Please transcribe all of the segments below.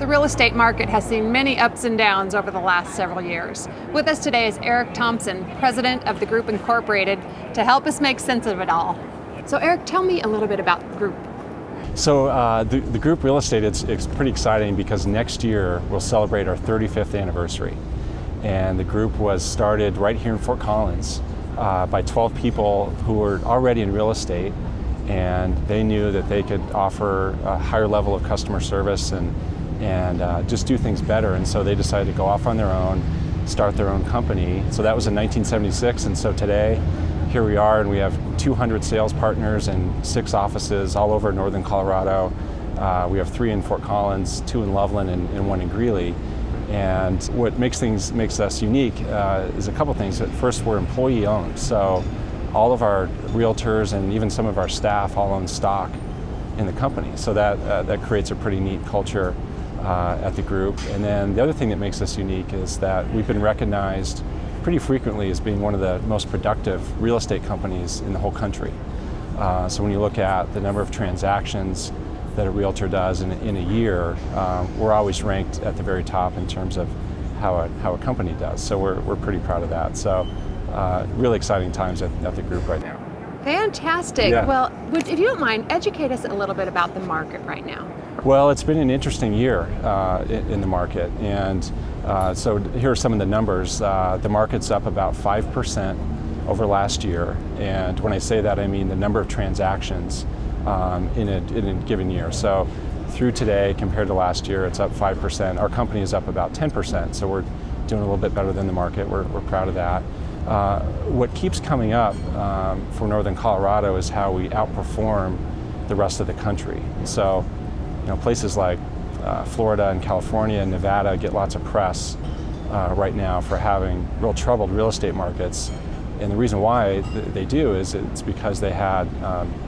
real estate market has seen many ups and downs over the last several years. With us today is Eric Thompson, president of the Group Incorporated, to help us make sense of it all. So Eric, tell me a little bit about the group. So the group real estate, it's pretty exciting because next year we'll celebrate our 35th anniversary. And the group was started right here in Fort Collins by 12 people who were already in real estate, and they knew that they could offer a higher level of customer service and just do things better. And so they decided to go off on their own, start their own company. So that was in 1976, and so today, here we are, and we have 200 sales partners and 6 offices all over northern Colorado. We have 3 in Fort Collins, 2 in Loveland, and 1 in Greeley. And what makes us unique is a couple things. First, we're employee owned, so all of our realtors and even some of our staff all own stock in the company. So that creates a pretty neat culture at the group. And then the other thing that makes us unique is that we've been recognized pretty frequently as being one of the most productive real estate companies in the whole country. So when you look at the number of transactions that a realtor does in a year, we're always ranked at the very top in terms of how a company does. So we're pretty proud of that. So really exciting times at the group right now. Fantastic. Yeah. Well, if you don't mind, educate us a little bit about the market right now. Well, it's been an interesting year in the market, and so here are some of the numbers. The market's up about 5% over last year, and when I say that, I mean the number of transactions in a given year. So through today, compared to last year, it's up 5%. Our company is up about 10%, so we're doing a little bit better than the market. We're proud of that. What keeps coming up for northern Colorado is how we outperform the rest of the country. So, places like Florida and California and Nevada get lots of press right now for having real troubled real estate markets. And the reason why they do is it's because they had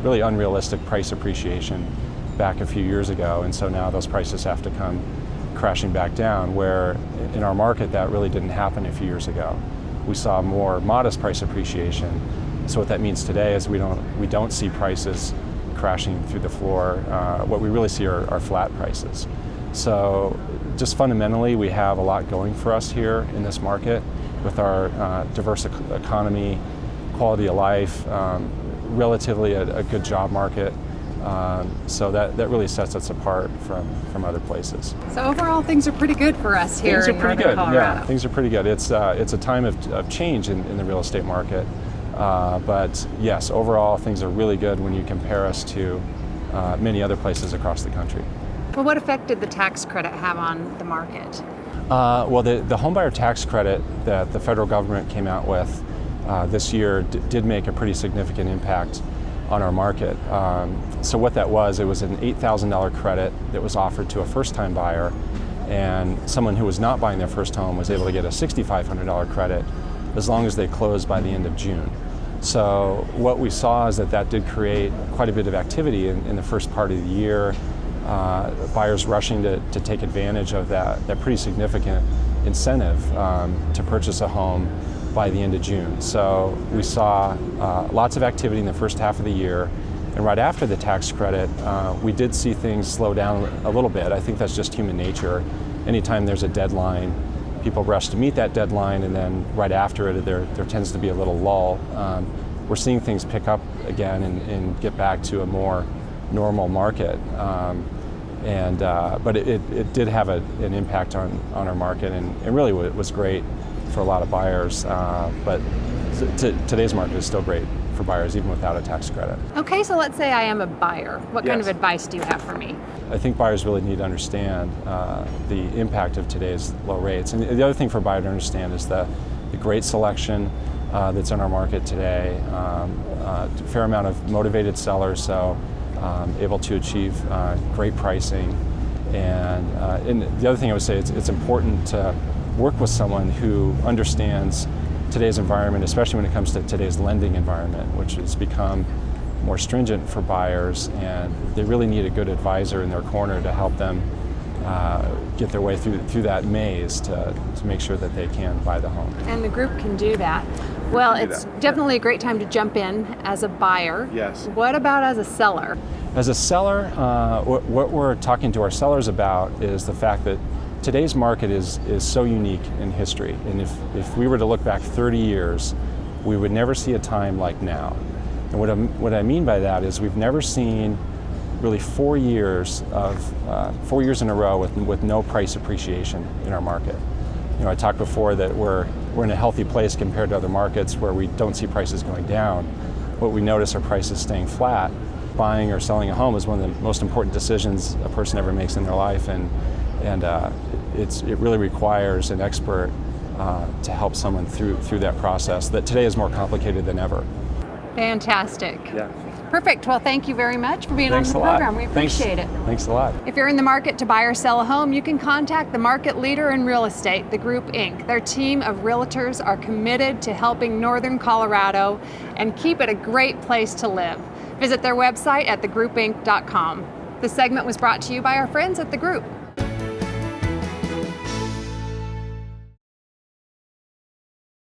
really unrealistic price appreciation back a few years ago. And so now those prices have to come crashing back down, where in our market that really didn't happen a few years ago. We saw more modest price appreciation. So what that means today is we don't see prices crashing through the floor. What we really see are flat prices. So just fundamentally, we have a lot going for us here in this market with our diverse economy, quality of life, relatively a good job market. So that really sets us apart from other places. So overall, things are pretty good for us here in northern Colorado. Yeah, things are pretty good. It's a time of change in the real estate market. But yes, overall things are really good when you compare us to many other places across the country. Well, what effect did the tax credit have on the market? Well, the homebuyer tax credit that the federal government came out with this year did make a pretty significant impact on our market. So what that was, it was an $8,000 credit that was offered to a first-time buyer, and someone who was not buying their first home was able to get a $6,500 credit as long as they closed by the end of June. So what we saw is that did create quite a bit of activity in the first part of the year. Buyers rushing to take advantage of that pretty significant incentive to purchase a home by the end of June. So we saw lots of activity in the first half of the year, and right after the tax credit, we did see things slow down a little bit. I think that's just human nature. Anytime there's a deadline, people rush to meet that deadline, and then right after it, there tends to be a little lull. We're seeing things pick up again and get back to a more normal market. But it did have an impact on our market, and really was great for a lot of buyers. But today's market is still great for buyers, even without a tax credit. Okay, so let's say I am a buyer. What kind of Yes. advice do you have for me? I think buyers really need to understand the impact of today's low rates. And the other thing for a buyer to understand is the great selection that's in our market today, a fair amount of motivated sellers, so able to achieve great pricing. And the other thing I would say, it's important to work with someone who understands today's environment, especially when it comes to today's lending environment, which has become more stringent for buyers, and they really need a good advisor in their corner to help them get their way through that maze to make sure that they can buy the home. And the group can do that. Well, it's definitely a great time to jump in as a buyer. Yes. What about as a seller? As a seller, what we're talking to our sellers about is the fact that today's market is so unique in history. And if we were to look back 30 years, we would never see a time like now. And what I mean by that is we've never seen really 4 years in a row with no price appreciation in our market. You know, I talked before that we're in a healthy place compared to other markets where we don't see prices going down. What we notice are prices staying flat. Buying or selling a home is one of the most important decisions a person ever makes in their life, and it really requires an expert to help someone through that process that today is more complicated than ever. Fantastic. Yeah. Perfect. Well, thank you very much for being on the program. We appreciate it. Thanks a lot. If you're in the market to buy or sell a home, you can contact the market leader in real estate, the Group Inc. Their team of realtors are committed to helping Northern Colorado and keep it a great place to live. Visit their website at thegroupinc.com. This segment was brought to you by our friends at The Group.